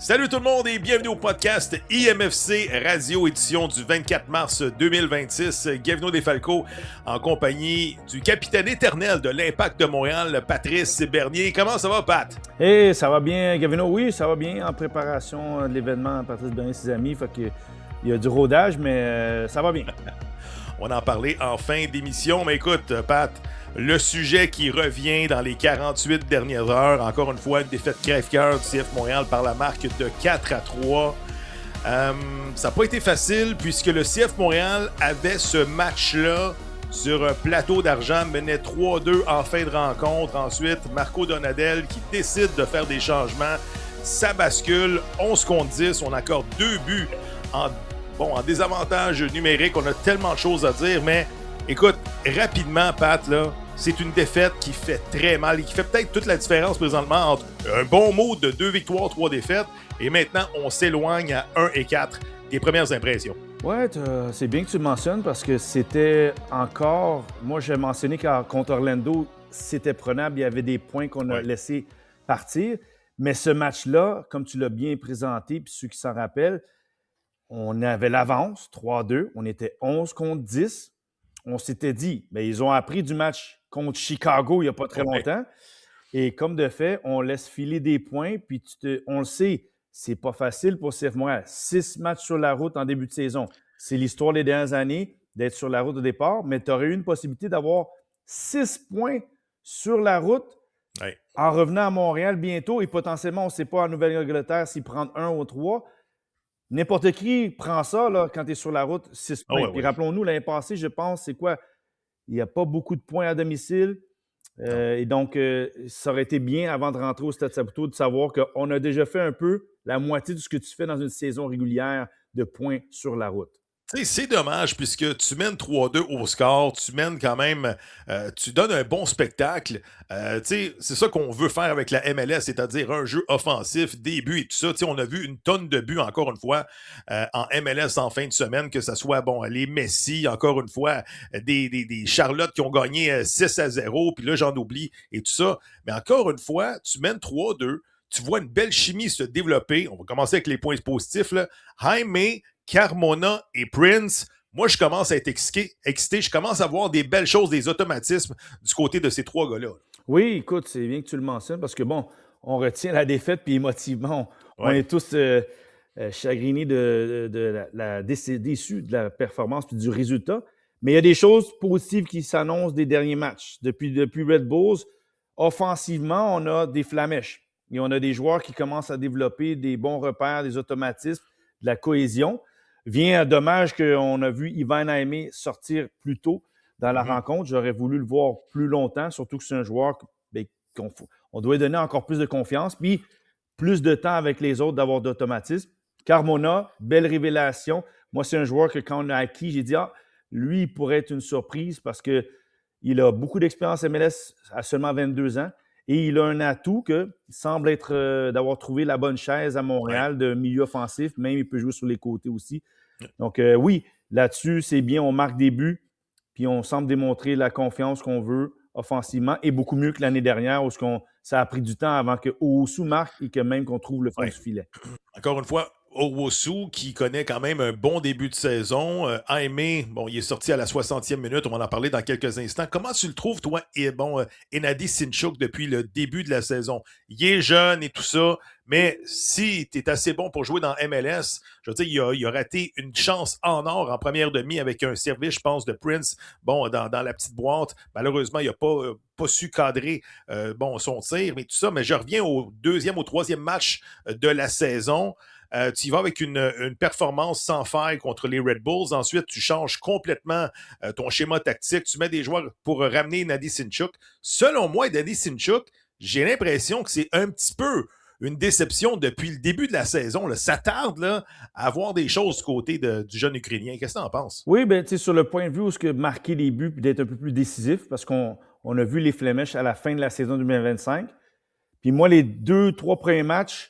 Salut tout le monde et bienvenue au podcast IMFC Radio édition du 24 mars 2026. Gavino Desfalco en compagnie du capitaine éternel de l'Impact de Montréal, Patrice Bernier. Comment ça va, Pat? Hey, ça va bien, Gavino? Oui, ça va bien en préparation de l'événement Patrice Bernier et ses amis. Fait que, il y a du rodage, mais ça va bien. On en parlait en fin d'émission, mais écoute, Pat, le sujet qui revient dans les 48 dernières heures, encore une fois, une défaite crève-cœur du CF Montréal par la marque de 4-3. Ça n'a pas été facile puisque le CF Montréal avait ce match-là sur un plateau d'argent, menait 3-2 en fin de rencontre. Ensuite, Marco Donadel qui décide de faire des changements. Ça bascule, 11 contre 10, on accorde 2 buts en désavantage numérique. On a tellement de choses à dire, mais écoute, rapidement, Pat, là, c'est une défaite qui fait très mal et qui fait peut-être toute la différence présentement entre un bon mot de 2 victoires, 3 défaites, et maintenant, on s'éloigne à 1-4 des premières impressions. Ouais, c'est bien que tu le mentionnes parce que c'était encore... Moi, j'ai mentionné qu'à contre Orlando, c'était prenable. Il y avait des points qu'on a laissés partir. Mais ce match-là, comme tu l'as bien présenté, puis ceux qui s'en rappellent, on avait l'avance, 3-2. On était 11 contre 10. On s'était dit, bien, ils ont appris du match contre Chicago il n'y a pas très longtemps. Et comme de fait, on laisse filer des points. Puis on le sait, c'est pas facile pour CF Montréal. 6 matchs sur la route en début de saison. C'est l'histoire des dernières années d'être sur la route au départ. Mais tu aurais eu une possibilité d'avoir 6 points sur la route en revenant à Montréal bientôt. Et potentiellement, on ne sait pas en Nouvelle-Angleterre s'ils prennent 1 ou 3. N'importe qui prend ça là, quand tu es sur la route, 6 points. Puis rappelons-nous, l'année passée, je pense, c'est quoi? Il n'y a pas beaucoup de points à domicile. Et donc, ça aurait été bien, avant de rentrer au Stade Saputo, de savoir qu'on a déjà fait un peu la moitié de ce que tu fais dans une saison régulière de points sur la route. C'est dommage puisque tu mènes 3-2 au score, tu mènes quand même, tu donnes un bon spectacle. C'est ça qu'on veut faire avec la MLS, c'est-à-dire un jeu offensif, des buts et tout ça. On a vu une tonne de buts, encore une fois, en MLS en fin de semaine, que ce soit les Messi, encore une fois, des Charlotte qui ont gagné 6-0, puis là j'en oublie et tout ça. Mais encore une fois, tu mènes 3-2, tu vois une belle chimie se développer. On va commencer avec les points positifs, là. Jaime, Carmona et Prince, moi, je commence à être excité. Je commence à voir des belles choses, des automatismes du côté de ces 3 gars-là. Oui, écoute, c'est bien que tu le mentionnes parce que, bon, on retient la défaite puis émotivement, on est tous chagrinés déçus de la performance puis du résultat. Mais il y a des choses positives qui s'annoncent des derniers matchs. Depuis Red Bulls, offensivement, on a des flamèches. Et on a des joueurs qui commencent à développer des bons repères, des automatismes, de la cohésion. Vient dommage qu'on a vu Ivan Aimé sortir plus tôt dans la rencontre. J'aurais voulu le voir plus longtemps, surtout que c'est un joueur qu'on doit lui donner encore plus de confiance, puis plus de temps avec les autres d'avoir d'automatisme. Carmona, belle révélation. Moi, c'est un joueur que quand on a acquis, j'ai dit, lui, il pourrait être une surprise parce qu'il a beaucoup d'expérience MLS à seulement 22 ans. Et il a un atout qu'il semble être d'avoir trouvé la bonne chaise à Montréal de milieu offensif. Même, il peut jouer sur les côtés aussi. Donc, oui, là-dessus, c'est bien. On marque des buts, puis on semble démontrer la confiance qu'on veut offensivement et beaucoup mieux que l'année dernière où ça a pris du temps avant que Owusu marque et que même qu'on trouve le fond du filet. Encore une fois, Owusu qui connaît quand même un bon début de saison. Jaime, il est sorti à la 60e minute, on va en parler dans quelques instants. Comment tu le trouves, toi, Enadi Sinchuk, depuis le début de la saison? Il est jeune et tout ça, mais si tu es assez bon pour jouer dans MLS, je veux dire, il a raté une chance en or en première demi avec un service, je pense, de Prince, dans la petite boîte. Malheureusement, il n'a pas su cadrer son tir, mais tout ça. Mais je reviens au 2e, au 3e match de la saison. Tu y vas avec une performance sans faille contre les Red Bulls. Ensuite, tu changes complètement ton schéma tactique. Tu mets des joueurs pour ramener Nadi Sinchuk. Selon moi, Nadi Sinchuk, j'ai l'impression que c'est un petit peu une déception depuis le début de la saison. Là. Ça tarde là, à voir des choses du côté du jeune Ukrainien. Qu'est-ce que tu en penses? Oui, bien, tu sais, sur le point de vue où ce que marquer les buts et d'être un peu plus décisif, parce qu'on a vu les Flemèches à la fin de la saison 2025. Puis moi, les 2-3 premiers matchs,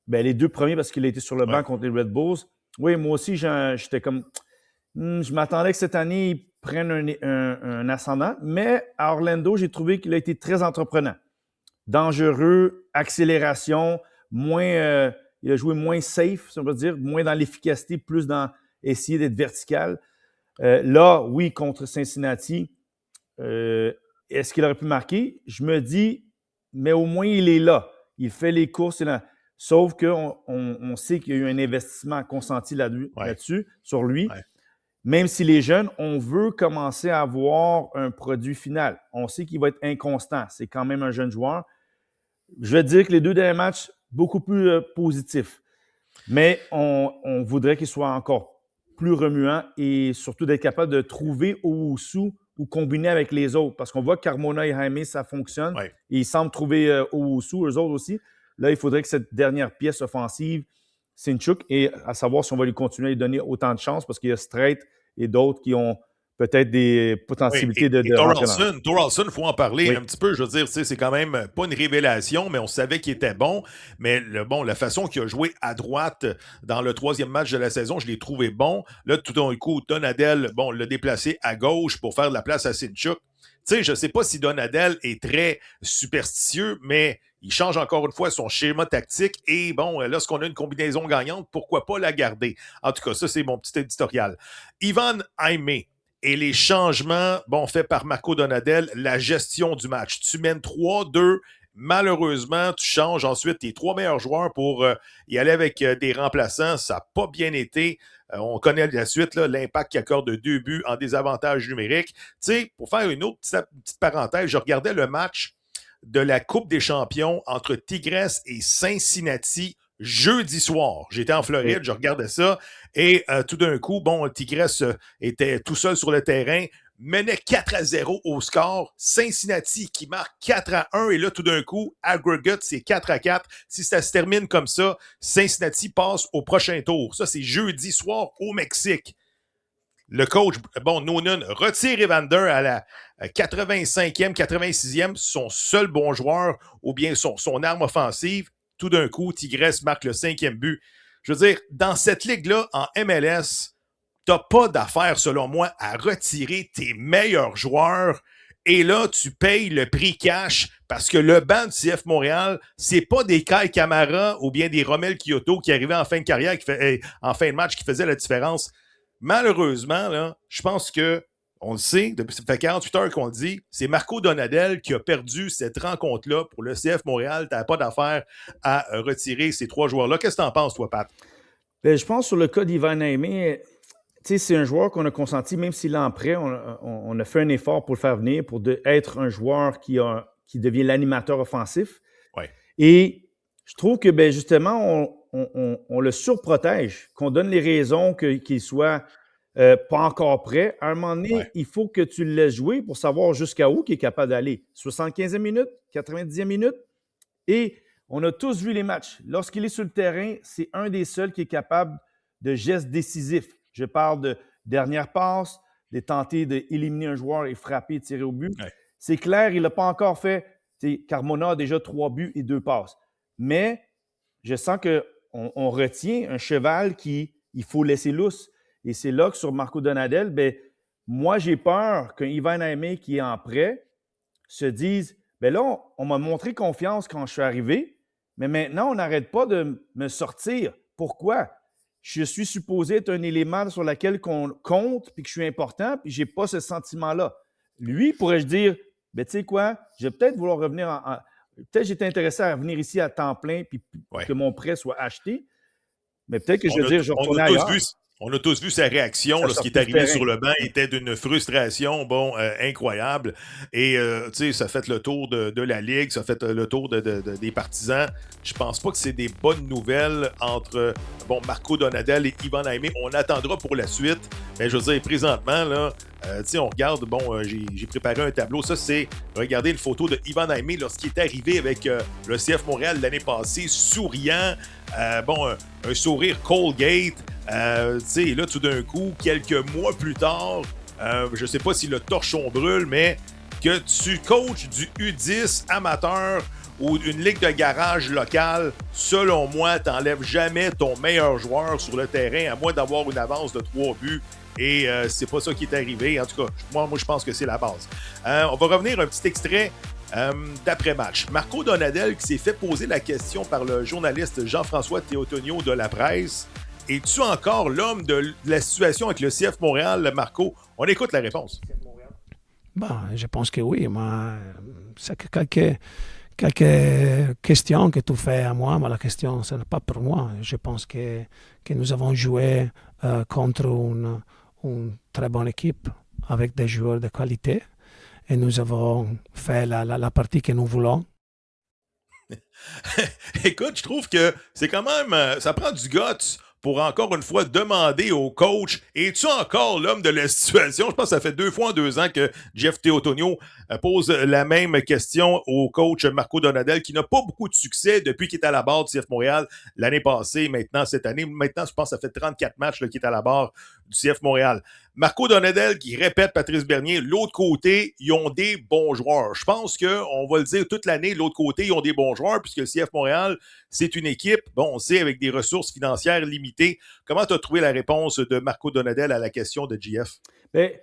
les 2 premiers parce qu'il a été sur le banc contre les Red Bulls. Oui, moi aussi, j'étais comme... je m'attendais que cette année, ils prennent un ascendant. Mais à Orlando, j'ai trouvé qu'il a été très entreprenant. Dangereux, accélération, moins... Il a joué moins safe, si on peut dire, moins dans l'efficacité, plus dans essayer d'être vertical. Là, oui, contre Cincinnati, est-ce qu'il aurait pu marquer? Je me dis, mais au moins, il est là. Il fait les courses. Sauf qu'on sait qu'il y a eu un investissement consenti là-dessus, sur lui. Ouais. Même s'il est jeune, on veut commencer à avoir un produit final. On sait qu'il va être inconstant. C'est quand même un jeune joueur. Je vais dire que les 2 derniers matchs, beaucoup plus positifs. Mais on voudrait qu'il soit encore plus remuant et surtout d'être capable de trouver Owusu ou combiner avec les autres. Parce qu'on voit que Carmona et Jaime, ça fonctionne. Ouais. Et ils semblent trouver Owusu, eux autres aussi. Là, il faudrait que cette dernière pièce offensive, Sinchuk, et à savoir si on va lui continuer à lui donner autant de chance parce qu'il y a Strait et d'autres qui ont peut-être des potentialités oui, et de rentrer dans. Thoralson, il faut en parler un petit peu. Je veux dire, c'est quand même pas une révélation, mais on savait qu'il était bon. Mais la façon qu'il a joué à droite dans le 3e match de la saison, je l'ai trouvé bon. Là, tout d'un coup, Donadel, l'a déplacé à gauche pour faire de la place à Sinchuk. Tu sais, je ne sais pas si Donadel est très superstitieux, mais il change encore une fois son schéma tactique. Et lorsqu'on a une combinaison gagnante, pourquoi pas la garder? En tout cas, ça, c'est mon petit éditorial. Ivan Jaime et les changements faits par Marco Donadel, la gestion du match. Tu mènes 3-2. Malheureusement, tu changes ensuite tes 3 meilleurs joueurs pour y aller avec des remplaçants. Ça n'a pas bien été. On connaît la suite, là, l'impact qui accorde 2 buts en désavantage numérique. Tu sais, pour faire une autre petite parenthèse, je regardais le match de la Coupe des champions entre Tigres et Cincinnati jeudi soir. J'étais en Floride, je regardais ça, et tout d'un coup, Tigres était tout seul sur le terrain, menait 4-0 au score. Cincinnati qui marque 4-1, et là, tout d'un coup, aggregate, c'est 4-4. Si ça se termine comme ça, Cincinnati passe au prochain tour. Ça, c'est jeudi soir au Mexique. Le coach, Noonan, retire Evander à la 85e, 86e, son seul bon joueur, ou bien son arme offensive. Tout d'un coup, Tigres marque le 5e but. Je veux dire, dans cette ligue-là, en MLS, t'as pas d'affaire, selon moi, à retirer tes meilleurs joueurs. Et là, tu payes le prix cash parce que le banc du CF Montréal, c'est pas des Kai Kamara ou bien des Romel Kyoto qui arrivaient en fin de carrière, en fin de match, qui faisaient la différence. Malheureusement, là, je pense que, on le sait, ça fait 48 heures qu'on le dit, c'est Marco Donadel qui a perdu cette rencontre-là pour le CF Montréal. Tu n'as pas d'affaire à retirer ces 3 joueurs-là. Qu'est-ce que tu en penses, toi, Pat? Bien, je pense sur le cas d'Ivan Jaime, c'est un joueur qu'on a consenti, même s'il est en prêt, on a fait un effort pour le faire venir, pour être un joueur qui devient l'animateur offensif. Ouais. Et je trouve que, justement, on le surprotège, qu'on donne les raisons qu'il soit pas encore prêt. À un moment donné, il faut que tu le laisses jouer pour savoir jusqu'à où il est capable d'aller. 75e minute, 90e minute. Et on a tous vu les matchs. Lorsqu'il est sur le terrain, c'est un des seuls qui est capable de gestes décisifs. Je parle de dernière passe, de tenter d'éliminer un joueur et frapper, tirer au but. Ouais. C'est clair, il n'a pas encore fait. Carmona a déjà 3 buts et 2 passes. Mais je sens qu'on retient un cheval qu'il faut laisser lousse. Et c'est là que sur Marco Donadel, moi, j'ai peur qu'un Ivan Jaime qui est en prêt se dise, là, on m'a montré confiance quand je suis arrivé, mais maintenant, on n'arrête pas de me sortir. Pourquoi? Je suis supposé être un élément sur lequel on compte, puis que je suis important, puis je n'ai pas ce sentiment-là. Lui, pourrais-je dire, tu sais quoi, je vais peut-être vouloir revenir peut-être j'étais intéressé à revenir ici à temps plein, puis que mon prêt soit acheté, mais peut-être que je vais dire, je retourne ailleurs. On a tous vu sa réaction lorsqu'il est arrivé sur le banc. Il était d'une frustration incroyable. Et tu sais, ça fait le tour de la Ligue, ça fait le tour des partisans. Je pense pas que c'est des bonnes nouvelles entre Marco Donadel et Ivan Jaime. On attendra pour la suite. Mais je veux dire, présentement, là, on regarde, j'ai préparé un tableau. Ça, c'est, regardez une photo de Ivan Jaime lorsqu'il est arrivé avec le CF Montréal l'année passée, souriant, un sourire Colgate. Là, tout d'un coup, quelques mois plus tard, je ne sais pas si le torchon brûle, mais que tu coaches du U10 amateur ou une ligue de garage locale, selon moi, tu n'enlèves jamais ton meilleur joueur sur le terrain, à moins d'avoir une avance de 3 buts. Et c'est pas ça qui est arrivé. En tout cas, moi je pense que c'est la base. On va revenir un petit extrait D'après-match, Marco Donadel qui s'est fait poser la question par le journaliste Jean-François Théotonio de La Presse. Es-tu encore l'homme de la situation avec le CF Montréal, Marco? On écoute la réponse. Bon, je pense que oui, mais c'est que quelques questions que tu fais à moi, mais la question, ce n'est pas pour moi. Je pense que nous avons joué contre une très bonne équipe avec des joueurs de qualité et nous avons fait la partie que nous voulons. Écoute, je trouve que c'est quand même, ça prend du guts pour encore une fois demander au coach, es-tu encore l'homme de la situation? Je pense que ça fait 2 fois en 2 ans que Jeff Théotonio pose la même question au coach Marco Donadel, qui n'a pas beaucoup de succès depuis qu'il est à la barre du CF Montréal l'année passée, maintenant cette année. Maintenant, je pense que ça fait 34 matchs qu'il est à la barre du CF Montréal. Marco Donadel qui répète Patrice Bernier, l'autre côté, ils ont des bons joueurs. Je pense qu'on va le dire toute l'année, l'autre côté, ils ont des bons joueurs, puisque le CF Montréal, c'est une équipe, bon, on sait, avec des ressources financières limitées. Comment tu as trouvé la réponse de Marco Donadel à la question de JF? Bien, tu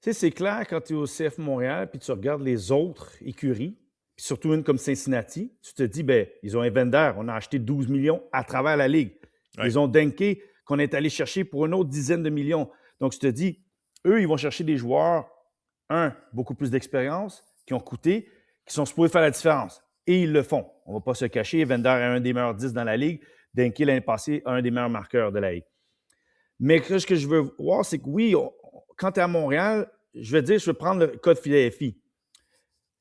sais, c'est clair quand tu es au CF Montréal, puis tu regardes les autres écuries, puis surtout une comme Cincinnati, tu te dis, bien, ils ont Evander, on a acheté 12 millions à travers la Ligue. Ouais. Ils ont Denke, qu'on est allé chercher pour une autre dizaine de millions. Donc, tu te dis, eux, ils vont chercher des joueurs, beaucoup plus d'expérience, qui ont coûté, qui sont supposés faire la différence. Et ils le font. On ne va pas se cacher. Evander est un des meilleurs 10 dans la Ligue. Denke, l'année passée, un des meilleurs marqueurs de la Ligue. Mais ce que je veux voir, c'est que oui, quand tu es à Montréal, je vais prendre le cas de Philadelphie.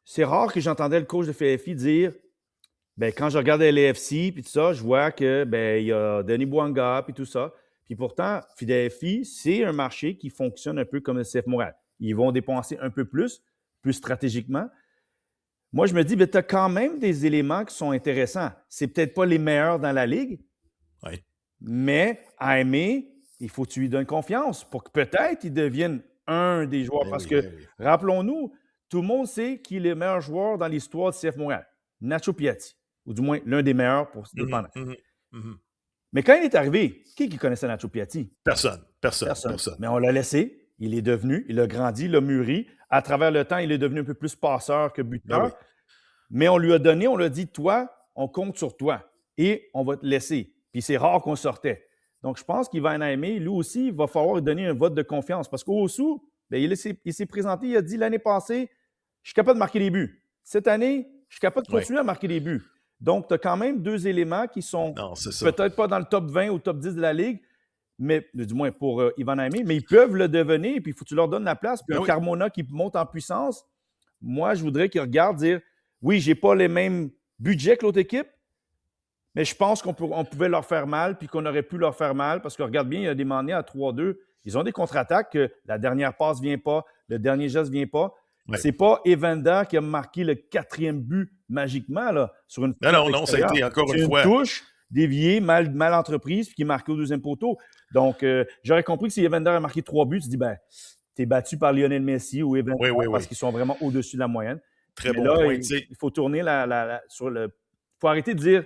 C'est rare que j'entendais le coach de Philadelphie dire, bien, quand je regardais l'AFC puis tout ça, je vois que il y a Denis Bouanga puis tout ça. Puis pourtant, Philadelphie, c'est un marché qui fonctionne un peu comme le CF Montréal. Ils vont dépenser un peu plus stratégiquement. Moi, je me dis, tu as quand même des éléments qui sont intéressants. C'est peut-être pas les meilleurs dans la Ligue, oui. Mais à aimer, il faut que tu lui donnes confiance pour que peut-être il devienne un des joueurs. Parce que, rappelons-nous, tout le monde sait qui est le meilleur joueur dans l'histoire du CF Montréal. Nacho Piatti, ou du moins l'un des meilleurs pour se dépendre. Mais quand il est arrivé, qui connaissait Nacho Piatti? Personne. Mais on l'a laissé, il est devenu, il a grandi, il a mûri. À travers le temps, il est devenu un peu plus passeur que buteur. Oui. Mais on lui a donné, on lui a dit, toi, on compte sur toi et on va te laisser. Puis c'est rare qu'on sortait. Donc, je pense qu'il va en aimer. Lui aussi, il va falloir lui donner un vote de confiance. Parce qu'au-dessous, il s'est présenté, il a dit l'année passée, je suis capable de marquer des buts. Cette année, je suis capable de continuer à marquer des buts. Donc, tu as quand même 2 éléments qui sont peut-être pas dans le top 20 ou top 10 de la Ligue, mais du moins pour Ivan Aimé, mais ils peuvent le devenir, et puis il faut que tu leur donnes la place. Puis un Carmona qui monte en puissance, moi, je voudrais qu'ils regardent dire, oui, j'ai pas les mêmes budgets que l'autre équipe, mais je pense qu'on pouvait leur faire mal, puis qu'on aurait pu leur faire mal, parce que regarde bien, il y a des moments à 3-2, ils ont des contre-attaques que la dernière passe ne vient pas, le dernier geste ne vient pas. Ouais. C'est pas Evander qui a marqué le 4e but magiquement là, sur une Non, ça a été encore une fois. Une touche déviée, mal entreprise, puis qui est marquée au 2e poteau. Donc, j'aurais compris que si Evander a marqué 3 buts, tu dis, t'es battu par Lionel Messi ou Evander parce qu'ils sont vraiment au-dessus de la moyenne. Très bon point. Il faut tourner sur le. Il faut arrêter de dire,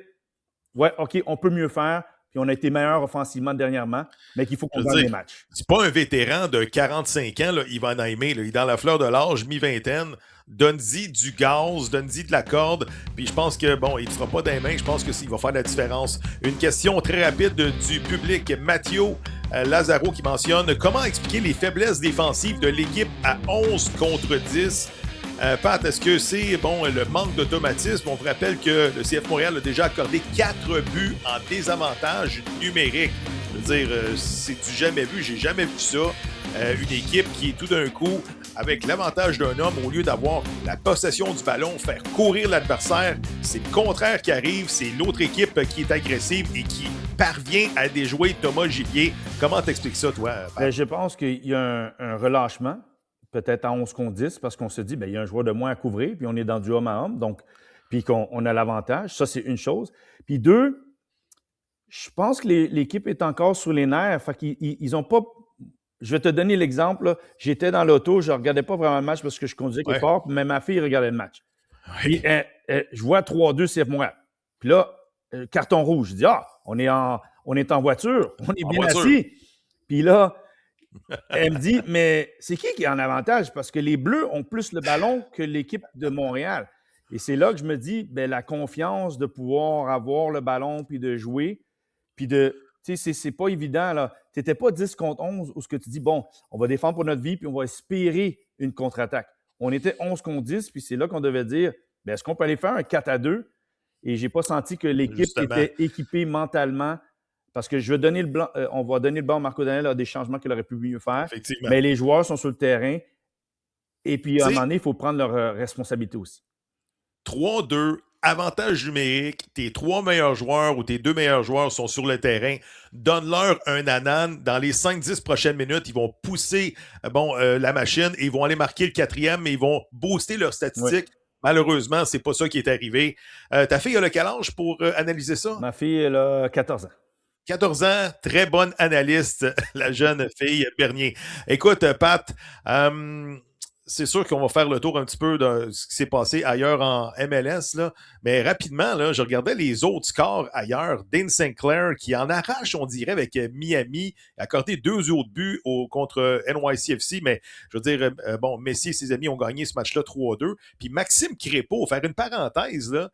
ouais, OK, on peut mieux faire. Puis on a été meilleur offensivement dernièrement, mais qu'il faut qu'on gagne les matchs. C'est pas un vétéran de 45 ans, là, Ivan Aimé. Il est dans la fleur de l'âge, mi-vingtaine. Donne-y du gaz, donne-y de la corde. Puis je pense que, bon, il ne fera pas des mains. Je pense qu'il va faire la différence. Une question très rapide du public. Mathieu Lazaro qui mentionne comment expliquer les faiblesses défensives de l'équipe à 11 contre 10. Pat, est-ce que c'est le manque d'automatisme? On vous rappelle que le CF Montréal a déjà accordé 4 buts en désavantage numérique. Je veux dire, c'est du jamais vu. J'ai jamais vu ça. Une équipe qui est tout d'un coup avec l'avantage d'un homme, au lieu d'avoir la possession du ballon, faire courir l'adversaire, c'est le contraire qui arrive. C'est l'autre équipe qui est agressive et qui parvient à déjouer Thomas Gillier. Comment t'expliques ça, toi, Pat? Je pense qu'il y a un relâchement. Peut-être à 11 contre 10, parce qu'on se dit, il y a un joueur de moins à couvrir, puis on est dans du homme à homme, donc, puis qu'on a l'avantage. Ça, c'est une chose. Puis 2, je pense que l'équipe est encore sur les nerfs. Fait qu'ils n'ont pas. Je vais te donner l'exemple. Là. J'étais dans l'auto, je ne regardais pas vraiment le match parce que je conduisais quelque part, mais ma fille regardait le match. Puis je vois 3-2 CF Montréal. Puis là, carton rouge. Je dis, on est en voiture, on est bien assis. Puis là, elle me dit, mais c'est qui est en avantage? Parce que les Bleus ont plus le ballon que l'équipe de Montréal. Et c'est là que je me dis, ben, la confiance de pouvoir avoir le ballon puis de jouer, puis de. Tu sais, c'est pas évident, là. Tu n'étais pas 10 contre 11 où ce que tu dis, bon, on va défendre pour notre vie puis on va espérer une contre-attaque. On était 11 contre 10, puis c'est là qu'on devait dire, ben, est-ce qu'on peut aller faire un 4-2? Et je n'ai pas senti que l'équipe Justement. était équipée mentalement. Parce que je vais donner le blanc, on va donner le blanc à Marco Daniel à des changements qu'il aurait pu mieux faire. Effectivement. Mais les joueurs sont sur le terrain. Et puis, à un T'sais, moment donné, il faut prendre leur responsabilité aussi. 3-2, avantage numérique, tes 3 meilleurs joueurs ou tes 2 meilleurs joueurs sont sur le terrain. Donne-leur un anan. Dans les 5-10 prochaines minutes, ils vont pousser la machine et ils vont aller marquer le 4e, mais ils vont booster leurs statistiques. Oui. Malheureusement, c'est pas ça qui est arrivé. Ta fille a le quel âge pour analyser ça? Ma fille, elle a 14 ans. 14 ans, très bonne analyste, la jeune fille Bernier. Écoute, Pat, c'est sûr qu'on va faire le tour un petit peu de ce qui s'est passé ailleurs en MLS, là. Mais rapidement, là, je regardais les autres scores ailleurs. Dane Sinclair qui en arrache, on dirait, avec Miami, a accordé 2 autres buts contre NYCFC, mais je veux dire, Messi et ses amis ont gagné ce match-là 3-2. Puis Maxime Crépeau, faire une parenthèse, là,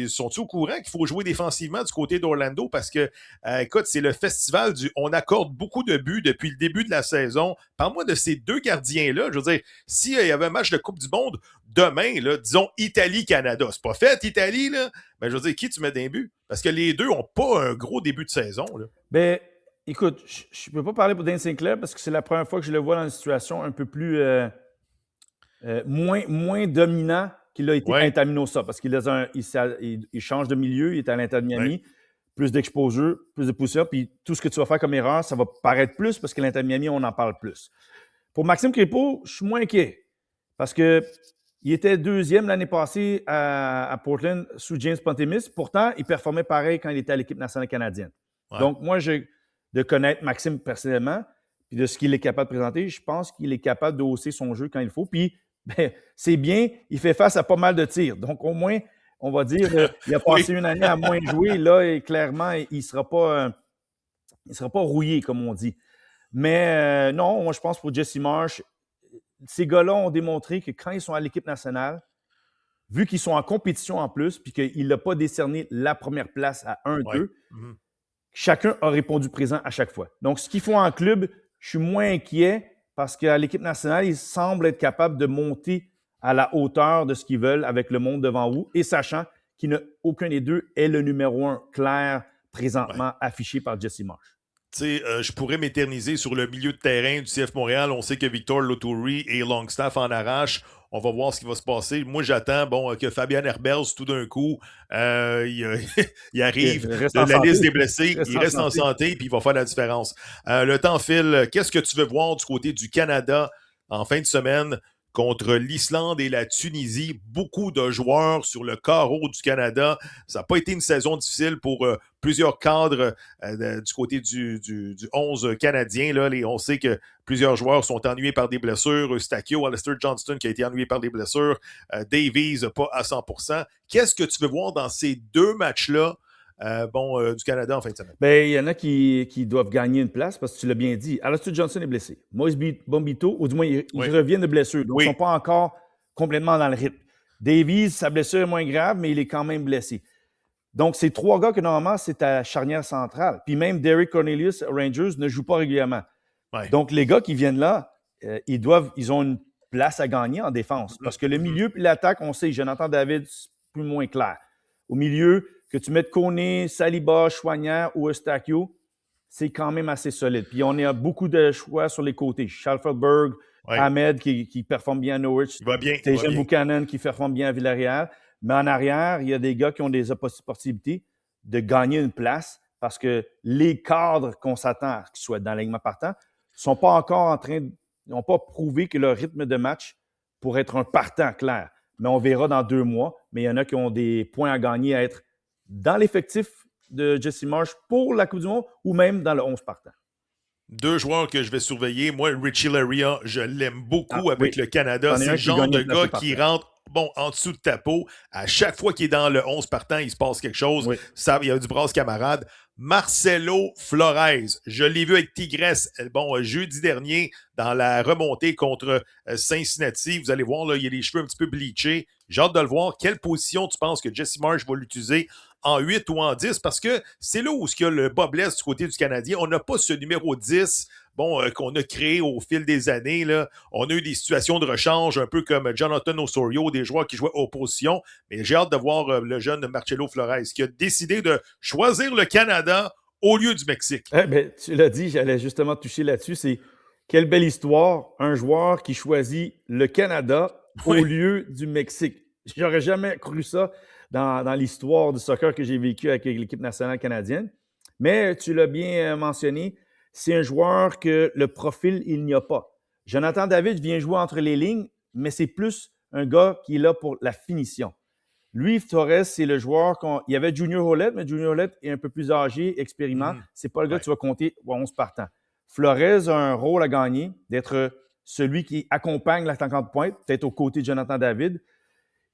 sont-ils au courant qu'il faut jouer défensivement du côté d'Orlando? Parce que, écoute, c'est le festival du... On accorde beaucoup de buts depuis le début de la saison. Parle-moi de ces 2 gardiens-là. Je veux dire, s'il y avait un match de Coupe du Monde demain, là, disons Italie-Canada, c'est pas fait, Italie, là? Mais je veux dire, qui tu mets d'un but? Parce que les deux n'ont pas un gros début de saison, là. Ben, écoute, je ne peux pas parler pour Dane Sinclair parce que c'est la première fois que je le vois dans une situation un peu plus... moins dominant qu'il a été à l'Inter Minosa, parce qu'il il change de milieu, il est à l'Inter de Miami, plus d'exposure, plus de poussière, puis tout ce que tu vas faire comme erreur, ça va paraître plus parce que l'Inter de Miami, on en parle plus. Pour Maxime Crépeau, je suis moins inquiet, parce qu'il était 2e l'année passée à Portland sous James Pantemis. Pourtant, il performait pareil quand il était à l'équipe nationale canadienne. Ouais. Donc, moi, de connaître Maxime personnellement, puis de ce qu'il est capable de présenter, je pense qu'il est capable de hausser son jeu quand il faut, puis ben, c'est bien, il fait face à pas mal de tirs. Donc, au moins, on va dire, il a passé une année à moins jouer. Là, et clairement, il ne sera pas rouillé, comme on dit. Mais non, moi, je pense pour Jesse Marsch, ces gars-là ont démontré que quand ils sont à l'équipe nationale, vu qu'ils sont en compétition en plus, puis qu'il n'a pas décerné la première place à 1-2, chacun a répondu présent à chaque fois. Donc, ce qu'ils font en club, je suis moins inquiet. Parce qu'à l'équipe nationale, ils semblent être capables de monter à la hauteur de ce qu'ils veulent avec le monde devant vous et sachant qu'aucun des deux est le numéro 1 clair présentement affiché par Jesse Marsch. Tu sais, je pourrais m'éterniser sur le milieu de terrain du CF Montréal. On sait que Victor Loturi et Longstaff en arrachent. On va voir ce qui va se passer. Moi, j'attends que Fabien Herbels, tout d'un coup, il arrive de la liste des blessés, il reste en santé, puis il va faire la différence. Le temps file. Qu'est-ce que tu veux voir du côté du Canada en fin de semaine contre l'Islande et la Tunisie? Beaucoup de joueurs sur le carreau du Canada. Ça n'a pas été une saison difficile pour plusieurs cadres du côté du 11 canadien. Là. On sait que plusieurs joueurs sont ennuyés par des blessures. Eustachio, Alistair Johnston qui a été ennuyé par des blessures. Davies, pas à 100%. Qu'est-ce que tu veux voir dans ces 2 matchs-là du Canada en fin de semaine? Bien, il y en a qui doivent gagner une place parce que tu l'as bien dit. Alistair Johnston est blessé. Moïse Bombito, ou du moins, ils reviennent de blessure. Donc, ils ne sont pas encore complètement dans le rythme. Davies, sa blessure est moins grave, mais il est quand même blessé. Donc, c'est 3 gars que normalement, c'est ta charnière centrale. Puis même Derek Cornelius, Rangers, ne joue pas régulièrement. Ouais. Donc, les gars qui viennent là, ils ont une place à gagner en défense. Parce que le milieu et l'attaque, on sait, Jonathan David, c'est plus ou moins clair. Au milieu, que tu mettes Koné, Saliba, Choignard ou Eustachio, c'est quand même assez solide. Puis on a beaucoup de choix sur les côtés. Schalfelberg, Ahmed qui performe bien à Norwich. Il va bien. Tejan Buchanan qui performe bien à Villarreal. Mais en arrière, il y a des gars qui ont des possibilités de gagner une place parce que les cadres qu'on s'attend à qu'ils soient dans l'alignement partant ne sont pas encore n'ont pas prouvé que leur rythme de match pourrait être un partant clair. Mais on verra dans 2 mois. Mais il y en a qui ont des points à gagner à être dans l'effectif de Jesse Marsch pour la Coupe du Monde ou même dans le 11 partant. 2 joueurs que je vais surveiller. Moi, Richie Laryea, je l'aime beaucoup avec le Canada. C'est le genre de gars qui rentre en dessous de ta peau. À chaque fois qu'il est dans le 11 partant, il se passe quelque chose. Oui. Il y a du brasse camarade. Marcelo Flores, je l'ai vu avec Tigres, jeudi dernier, dans la remontée contre Cincinnati. Vous allez voir, là, il a les cheveux un petit peu bleachés. J'ai hâte de le voir. Quelle position tu penses que Jesse Marsh va l'utiliser? En 8 ou en 10? Parce que c'est là où il y a le bas blesse du côté du Canadien. On n'a pas ce numéro 10 qu'on a créé au fil des années. Là. On a eu des situations de rechange, un peu comme Jonathan Osorio, des joueurs qui jouaient opposition. Mais j'ai hâte de voir le jeune Marcelo Flores qui a décidé de choisir le Canada au lieu du Mexique. Tu l'as dit, j'allais justement toucher là-dessus. C'est quelle belle histoire, un joueur qui choisit le Canada au lieu du Mexique. J'aurais jamais cru ça dans l'histoire du soccer que j'ai vécu avec l'équipe nationale canadienne. Mais tu l'as bien mentionné, c'est un joueur que le profil, il n'y a pas. Jonathan David vient jouer entre les lignes, mais c'est plus un gars qui est là pour la finition. Lui, Torres, c'est le joueur il y avait Junior Hollett, mais Junior Hollett est un peu plus âgé, expérimenté. C'est pas le gars que tu vas compter 11 partants. Flores a un rôle à gagner, d'être celui qui accompagne l'attaquant de pointe, peut-être aux côtés de Jonathan David,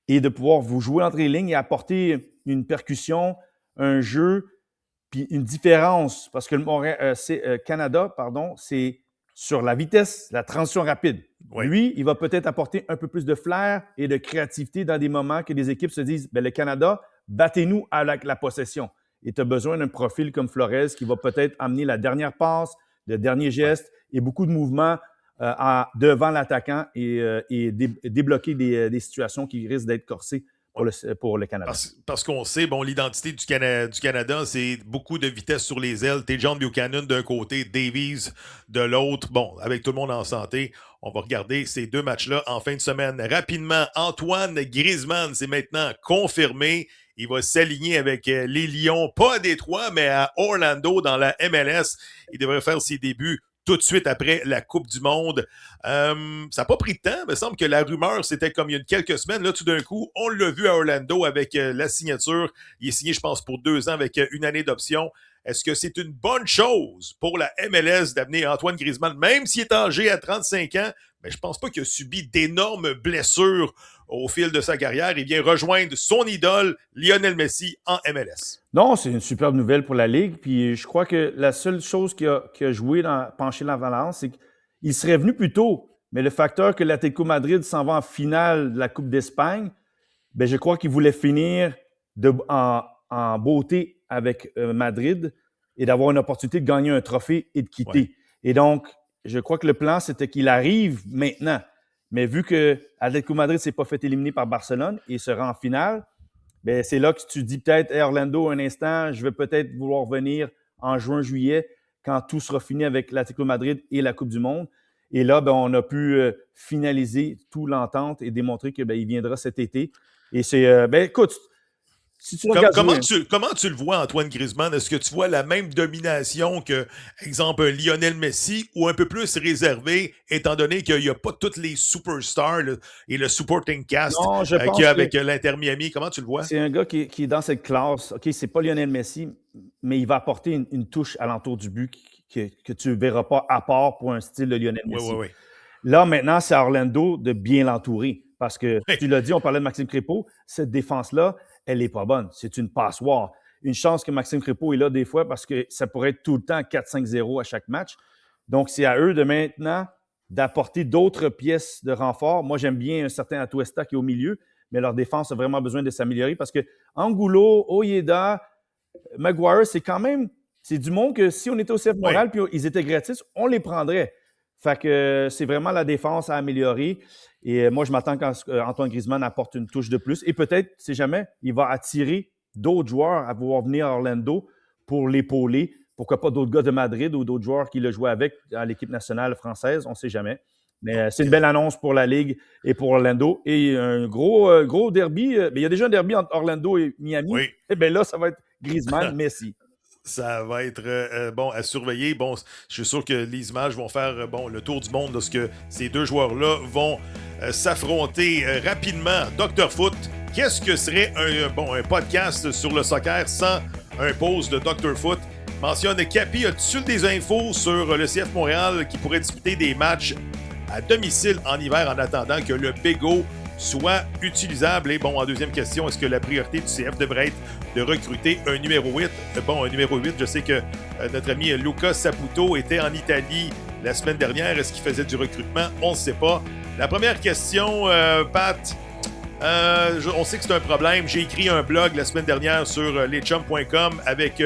et de pouvoir vous jouer entre les lignes et apporter une percussion, un jeu, puis une différence. Parce que le Canada, c'est sur la vitesse, la transition rapide. Oui. Lui, il va peut-être apporter un peu plus de flair et de créativité dans des moments que les équipes se disent, le Canada, battez-nous avec la possession. Et tu as besoin d'un profil comme Flores qui va peut-être amener la dernière passe, le dernier geste et beaucoup de mouvements devant l'attaquant et débloquer des situations qui risquent d'être corsées pour le Canada. Parce qu'on sait, l'identité du Canada, c'est beaucoup de vitesse sur les ailes. John Buchanan d'un côté, Davies de l'autre. Avec tout le monde en santé, on va regarder ces deux matchs-là en fin de semaine. Rapidement, Antoine Griezmann, c'est maintenant confirmé. Il va s'aligner avec les Lions, pas à Détroit, mais à Orlando dans la MLS. Il devrait faire ses débuts tout de suite après la Coupe du Monde. Ça n'a pas pris de temps. Il me semble que la rumeur, c'était comme il y a quelques semaines. Là, tout d'un coup, on l'a vu à Orlando avec la signature. Il est signé, je pense, pour 2 ans avec une année d'option. Est-ce que c'est une bonne chose pour la MLS d'amener Antoine Griezmann, même s'il est âgé à 35 ans? Mais je pense pas qu'il a subi d'énormes blessures au fil de sa carrière. Il vient rejoindre son idole, Lionel Messi, en MLS. Non, c'est une superbe nouvelle pour la Ligue. Puis je crois que la seule chose qui a joué penché la balance, c'est qu'il serait venu plus tôt. Mais le facteur que l'Atlético Madrid s'en va en finale de la Coupe d'Espagne, je crois qu'il voulait finir en beauté avec Madrid et d'avoir une opportunité de gagner un trophée et de quitter. Ouais. Et donc, je crois que le plan, c'était qu'il arrive maintenant. Mais vu que Atlético Madrid ne s'est pas fait éliminer par Barcelone et sera en finale, c'est là que tu dis peut-être, hey Orlando, un instant, je vais peut-être vouloir venir en juin-juillet quand tout sera fini avec l'Atlético Madrid et la Coupe du Monde. Et là, on a pu finaliser toute l'entente et démontrer qu'il viendra cet été. Et c'est, écoute, si tu comment tu le vois, Antoine Griezmann? Est-ce que tu vois la même domination que, exemple, Lionel Messi ou un peu plus réservé, étant donné qu'il n'y a pas toutes les superstars et le supporting cast qu'il y a avec l'Inter Miami? Comment tu le vois? C'est un gars qui est dans cette classe. OK, c'est pas Lionel Messi, mais il va apporter une touche alentour du but que tu ne verras pas à part pour un style de Lionel Messi. Oui. Là, maintenant, c'est à Orlando de bien l'entourer. Parce que, tu l'as dit, on parlait de Maxime Crépeau, cette défense-là, elle n'est pas bonne. C'est une passoire. Une chance que Maxime Crépeau est là des fois parce que ça pourrait être tout le temps 4-5-0 à chaque match. Donc, c'est à eux de maintenant d'apporter d'autres pièces de renfort. Moi, j'aime bien un certain Atuesta qui est au milieu, mais leur défense a vraiment besoin de s'améliorer parce que Angulo, Ojeda, Maguire, c'est du monde que si on était au CF Montréal puis ils étaient gratis, on les prendrait. Fait que c'est vraiment la défense à améliorer. Et moi, je m'attends qu'Antoine Griezmann apporte une touche de plus. Et peut-être, si jamais, il va attirer d'autres joueurs à pouvoir venir à Orlando pour l'épauler. Pourquoi pas d'autres gars de Madrid ou d'autres joueurs qui le jouaient avec à l'équipe nationale française, on ne sait jamais. Mais c'est une belle annonce pour la Ligue et pour Orlando. Et un gros derby. Il y a déjà un derby entre Orlando et Miami. Oui. Et bien là, ça va être Griezmann-Messi. Ça va être à surveiller. Je suis sûr que les images vont faire le tour du monde lorsque ces deux joueurs-là vont s'affronter rapidement. Dr Foot, qu'est-ce que serait un podcast sur le soccer sans un pause de Dr Foot? Mentionne Capi, as-tu des infos sur le CF Montréal qui pourrait disputer des matchs à domicile en hiver en attendant que le Bégo soit utilisable. Et bon, en deuxième question, est-ce que la priorité du CF devrait être de recruter un numéro 8? Bon, un numéro 8, je sais que notre ami Luca Saputo était en Italie la semaine dernière. Est-ce qu'il faisait du recrutement? On ne sait pas. La première question, Pat, on sait que c'est un problème. J'ai écrit un blog la semaine dernière sur leschums.com avec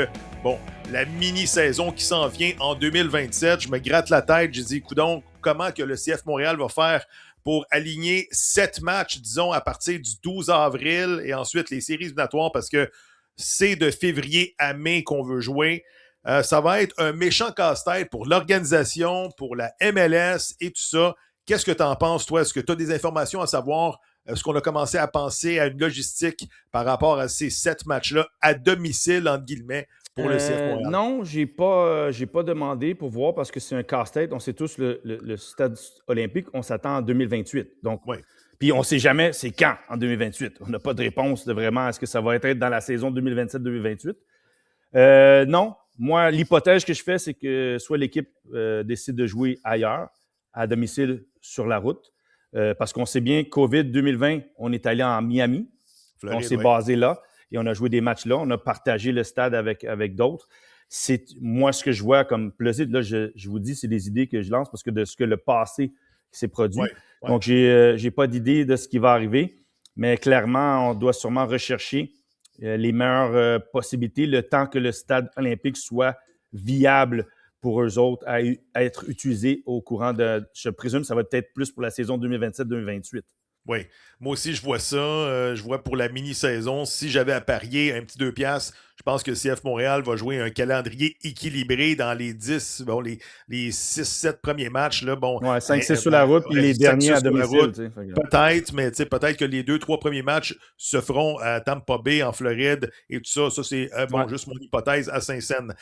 la mini-saison qui s'en vient en 2027. Je me gratte la tête. J'ai dit, coudonc, comment que le CF Montréal va faire pour aligner 7 matchs, disons, à partir du 12 avril et ensuite les séries éliminatoires parce que c'est de février à mai qu'on veut jouer. Ça va être un méchant casse-tête pour l'organisation, pour la MLS et tout ça. Qu'est-ce que tu en penses, toi? Est-ce que tu as des informations à savoir? Est-ce qu'on a commencé à penser à une logistique par rapport à ces 7 matchs-là à domicile, entre guillemets, pour le CF Montréal? Non, j'ai pas demandé pour voir parce que c'est un casse-tête. On sait tous le stade olympique, on s'attend en 2028. Donc, oui. Puis on ne sait jamais c'est quand en 2028. On n'a pas de réponse de vraiment est-ce que ça va être dans la saison 2027-2028. Non, moi, l'hypothèse que je fais, c'est que soit l'équipe décide de jouer ailleurs, à domicile sur la route, parce qu'on sait bien, COVID 2020, on est allé en Miami. Floride, on s'est basé là et on a joué des matchs là. On a partagé le stade avec d'autres. C'est moi ce que je vois comme plaisir. Là, je vous dis, c'est des idées que je lance parce que de ce que le passé s'est produit. Ouais. Donc, j'ai pas d'idée de ce qui va arriver, mais clairement, on doit sûrement rechercher les meilleures possibilités le temps que le stade olympique soit viable pour eux autres à être utilisé au courant de... Je présume que ça va peut-être plus pour la saison 2027-2028. Oui, moi aussi, je vois ça. Je vois pour la mini-saison, si j'avais à parier un petit 2$, je pense que CF Montréal va jouer un calendrier équilibré dans les 10, les 6-7 premiers matchs. Là, 5-6 sur la route, puis les derniers à domicile. Peut-être, mais peut-être que les 2-3 premiers matchs se feront à Tampa Bay, en Floride, et tout ça. Ça, c'est juste mon hypothèse à Saint-Saëns.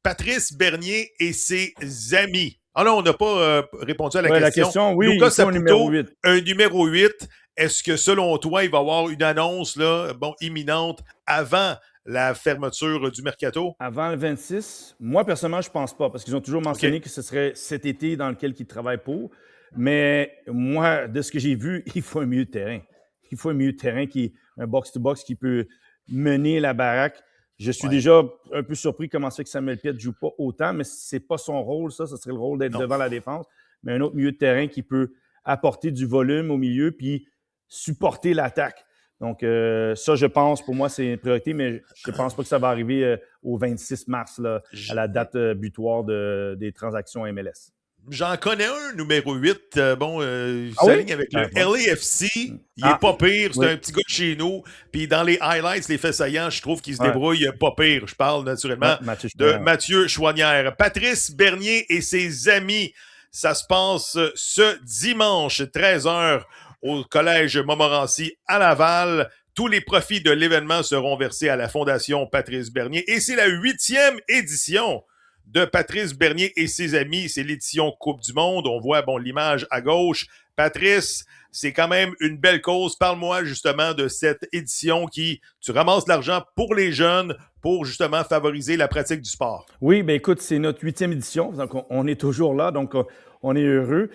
Patrice Bernier et ses amis. Ah non, on n'a pas répondu à la question. La question, oui, Lucas Saputo, un numéro 8. Est-ce que, selon toi, il va y avoir une annonce imminente avant la fermeture du mercato? Avant le 26? Moi, personnellement, je ne pense pas, parce qu'ils ont toujours mentionné que ce serait cet été dans lequel ils travaillent pour. Mais moi, de ce que j'ai vu, il faut un milieu de terrain. Il faut un milieu de terrain un box-to-box qui peut mener la baraque. Je suis déjà un peu surpris comment ça fait que Samuel Piette ne joue pas autant, mais ce n'est pas son rôle, ça serait le rôle d'être devant la défense. Mais un autre milieu de terrain qui peut apporter du volume au milieu puis supporter l'attaque. Donc, ça, je pense, pour moi, c'est une priorité, mais je ne pense pas que ça va arriver au 26 mars, là, à la date butoir des transactions MLS. J'en connais un, numéro 8. Il s'aligne avec le LAFC. Il est pas pire. C'est un petit gars de chez nous. Puis dans les highlights, les faits saillants, je trouve qu'il se débrouille pas pire. Je parle naturellement de Mathieu Chouanière. Patrice Bernier et ses amis. Ça se passe ce dimanche, 13h, au Collège Montmorency à Laval. Tous les profits de l'événement seront versés à la Fondation Patrice Bernier. Et c'est la 8e édition de Patrice Bernier et ses amis. C'est l'édition Coupe du Monde. On voit l'image à gauche. Patrice, c'est quand même une belle cause. Parle-moi justement de cette édition tu ramasses de l'argent pour les jeunes pour justement favoriser la pratique du sport. Oui, bien écoute, c'est notre 8e édition. Donc, on est toujours là, donc on est heureux.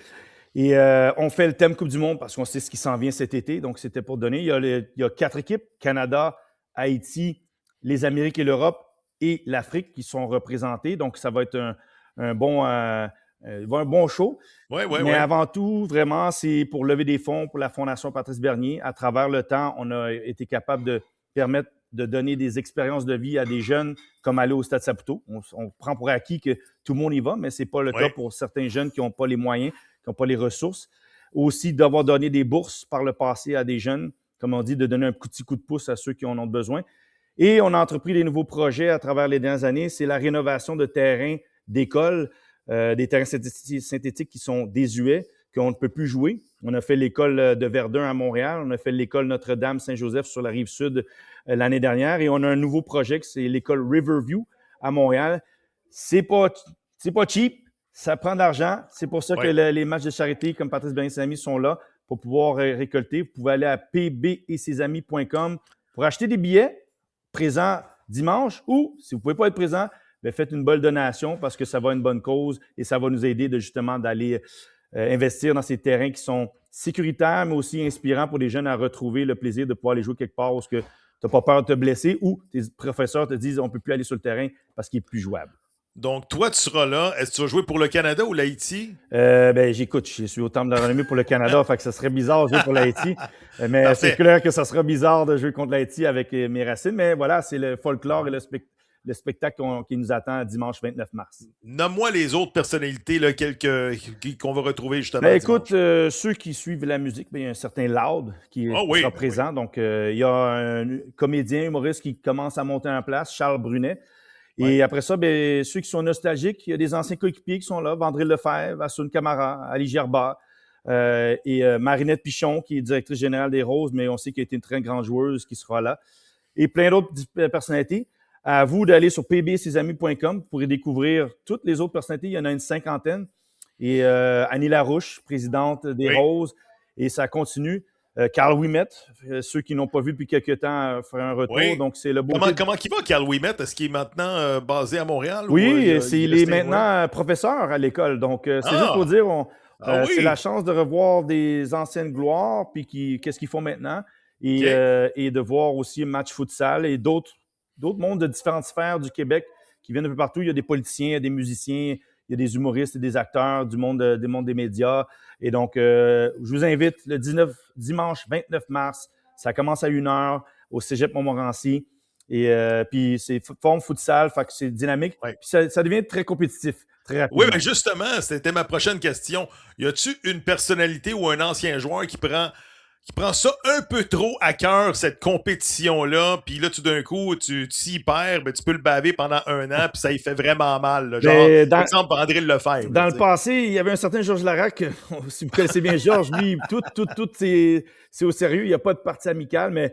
Et on fait le thème Coupe du Monde parce qu'on sait ce qui s'en vient cet été. Donc, c'était pour donner. Il y a 4 équipes, Canada, Haïti, les Amériques et l'Europe et l'Afrique qui sont représentées. Donc, ça va être un bon show. Mais avant tout, vraiment, c'est pour lever des fonds pour la Fondation Patrice Bernier. À travers le temps, on a été capable de permettre de donner des expériences de vie à des jeunes comme aller au Stade Saputo. On prend pour acquis que tout le monde y va, mais ce n'est pas le cas pour certains jeunes qui n'ont pas les moyens, qui n'ont pas les ressources. Aussi, d'avoir donné des bourses par le passé à des jeunes, comme on dit, de donner un petit coup de pouce à ceux qui en ont besoin. Et on a entrepris des nouveaux projets à travers les dernières années. C'est la rénovation de terrains d'école, des terrains synthétiques qui sont désuets, qu'on ne peut plus jouer. On a fait l'école de Verdun à Montréal. On a fait l'école Notre-Dame-Saint-Joseph sur la Rive-Sud l'année dernière. Et on a un nouveau projet, c'est l'école Riverview à Montréal. C'est pas cheap. Ça prend de l'argent. C'est pour ça que les matchs de charité comme Patrice Bernier et ses amis sont là pour pouvoir récolter. Vous pouvez aller à pbetsesamis.com pour acheter des billets présent dimanche ou, si vous ne pouvez pas être présent, faites une bonne donation parce que ça va à une bonne cause et ça va nous aider justement d'aller investir dans ces terrains qui sont sécuritaire, mais aussi inspirant pour les jeunes à retrouver le plaisir de pouvoir aller jouer quelque part où tu n'as pas peur de te blesser ou tes professeurs te disent on ne peut plus aller sur le terrain parce qu'il n'est plus jouable. Donc, toi, tu seras là. Est-ce que tu vas jouer pour le Canada ou l'Haïti? J'écoute, je suis au Temple de la Renommée pour le Canada, fait que ça serait bizarre de jouer pour l'Haïti. Mais Parfait. c'est clair que ça sera bizarre de jouer contre l'Haïti avec mes racines. Mais voilà, c'est le folklore et le spectacle qui nous attend dimanche 29 mars. Nomme-moi les autres personnalités là, qu'on va retrouver justement. Ben, écoute, ceux qui suivent la musique, il y a un certain Loud qui sera présent. Donc, il y a un comédien, humoriste qui commence à monter en place, Charles Brunet. Et après ça, ceux qui sont nostalgiques, il y a des anciens coéquipiers qui sont là, Vandril Lefebvre, Assoun Camara, Ali Gerba, et Marinette Pichon, qui est directrice générale des Roses, mais on sait qu'elle a été une très grande joueuse qui sera là. Et plein d'autres personnalités. À vous d'aller sur pbsesamis.com pour y découvrir toutes les autres personnalités. Il y en a une 50aine. Et Annie Larouche, présidente des Roses. Et ça continue. Carl Ouimet, ceux qui n'ont pas vu depuis quelques temps, faire un retour. Oui. Donc, c'est le beau. Comment il va, Carl Ouimet? Est-ce qu'il est maintenant basé à Montréal? Oui, il est maintenant professeur à l'école. Donc, c'est juste pour dire, c'est la chance de revoir des anciennes gloires, puis qu'est-ce qu'ils font maintenant, et de voir aussi un match futsal et d'autres mondes de différentes sphères du Québec qui viennent un peu partout. Il y a des politiciens, il y a des musiciens, il y a des humoristes et des acteurs du monde des médias. Et donc, je vous invite le dimanche 29 mars. Ça commence à 1h au Cégep Montmorency. Et puis, c'est forme futsal, fait que c'est dynamique. Ouais. Puis ça devient très compétitif, très rapidement. Oui, mais justement, c'était ma prochaine question. Y a-tu une personnalité ou un ancien joueur qui prend ça un peu trop à cœur, cette compétition-là, puis là, tout d'un coup, tu t'y perds, tu peux le baver pendant 1 an, puis ça y fait vraiment mal. Là. Genre, par exemple, André Lefebvre. Dans le passé, il y avait un certain Georges Larac, si vous connaissez bien Georges, lui, tout c'est au sérieux, il n'y a pas de partie amicale, mais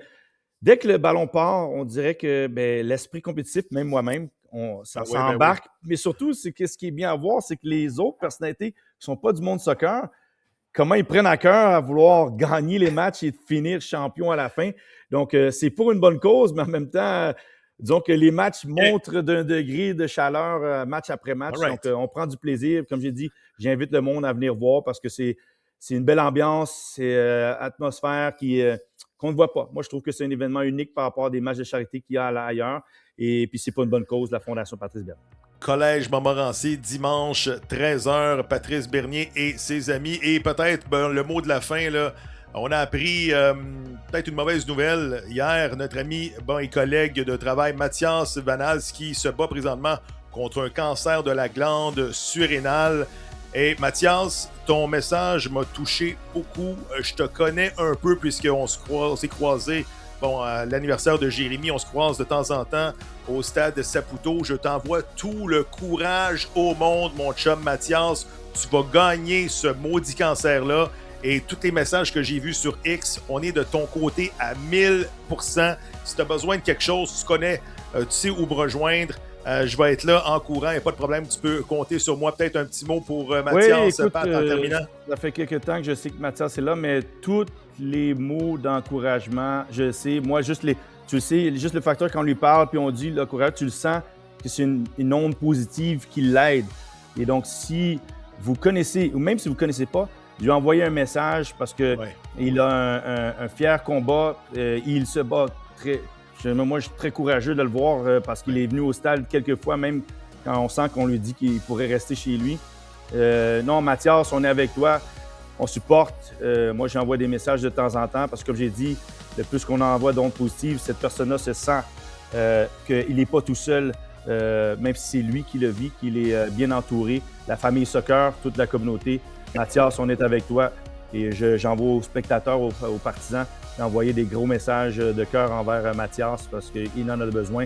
dès que le ballon part, on dirait que l'esprit compétitif, même moi-même, ça s'embarque. Mais surtout, ce qui est bien à voir, c'est que les autres personnalités qui ne sont pas du monde soccer, comment ils prennent à cœur à vouloir gagner les matchs et finir champion à la fin. Donc, c'est pour une bonne cause, mais en même temps, disons que les matchs montrent d'un degré de chaleur match après match. Right. Donc, on prend du plaisir. Comme j'ai dit, j'invite le monde à venir voir parce que c'est une belle ambiance, c'est atmosphère qu'on ne voit pas. Moi, je trouve que c'est un événement unique par rapport à des matchs de charité qu'il y a ailleurs. Et puis, c'est pas une bonne cause, la Fondation Patrice Bernier. Collège Montmorency, dimanche 13h, Patrice Bernier et ses amis. Et peut-être le mot de la fin, là, on a appris peut-être une mauvaise nouvelle. Hier, notre ami et collègue de travail Mathias Vanals qui se bat présentement contre un cancer de la glande surrénale. Et Mathias, ton message m'a touché beaucoup. Je te connais un peu puisqu'on s'est croisés. À l'anniversaire de Jérémy, on se croise de temps en temps au stade de Saputo. Je t'envoie tout le courage au monde, mon chum Mathias. Tu vas gagner ce maudit cancer-là. Et tous les messages que j'ai vus sur X, on est de ton côté à 1000%. Si tu as besoin de quelque chose, tu connais, tu sais où me rejoindre. Je vais être là en courant, il n'y a pas de problème. Tu peux compter sur moi. Peut-être un petit mot pour Mathias, écoute, Pat, en terminant. Ça fait quelques temps que je sais que Mathias est là, mais tous les mots d'encouragement, je sais. Moi, tu le sais, juste le facteur quand on lui parle, puis on dit le courage, tu le sens que c'est une onde positive qui l'aide. Et donc, si vous connaissez, ou même si vous ne connaissez pas, lui envoyer un message parce qu'il a un fier combat. Il se bat très... Moi, je suis très courageux de le voir parce qu'il est venu au stade quelques fois, même quand on sent qu'on lui dit qu'il pourrait rester chez lui. Non, Mathias, on est avec toi. On supporte. Moi, j'envoie des messages de temps en temps parce que, comme j'ai dit, le plus qu'on envoie d'ondes positives, cette personne-là se sent qu'il n'est pas tout seul, même si c'est lui qui le vit, qu'il est bien entouré. La famille soccer, toute la communauté. Mathias, on est avec toi. Et j'envoie aux spectateurs, aux partisans, d'envoyer des gros messages de cœur envers Mathias parce qu'il en a besoin.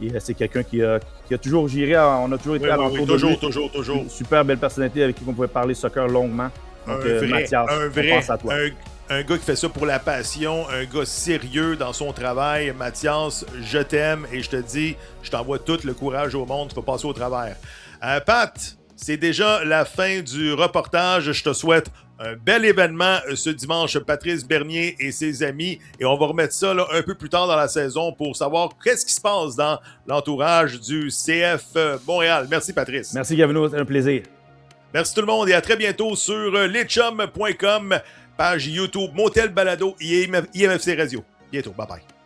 Et c'est quelqu'un qui a toujours géré, on a toujours été alentour de lui. Toujours. Une super belle personnalité avec qui on pouvait parler soccer longuement. Donc, Mathias, on pense à toi. Un gars qui fait ça pour la passion, un gars sérieux dans son travail. Mathias, je t'aime et je te dis, je t'envoie tout le courage au monde, tu vas passer au travers. Pat, c'est déjà la fin du reportage. Je te souhaite un bel événement ce dimanche, Patrice Bernier et ses amis. Et on va remettre ça là, un peu plus tard dans la saison pour savoir qu'est-ce qui se passe dans l'entourage du CF Montréal. Merci, Patrice. Merci, Gavino. C'est un plaisir. Merci tout le monde et à très bientôt sur leschum.com. page YouTube Motel Balado et IMFC Radio. Bientôt. Bye bye.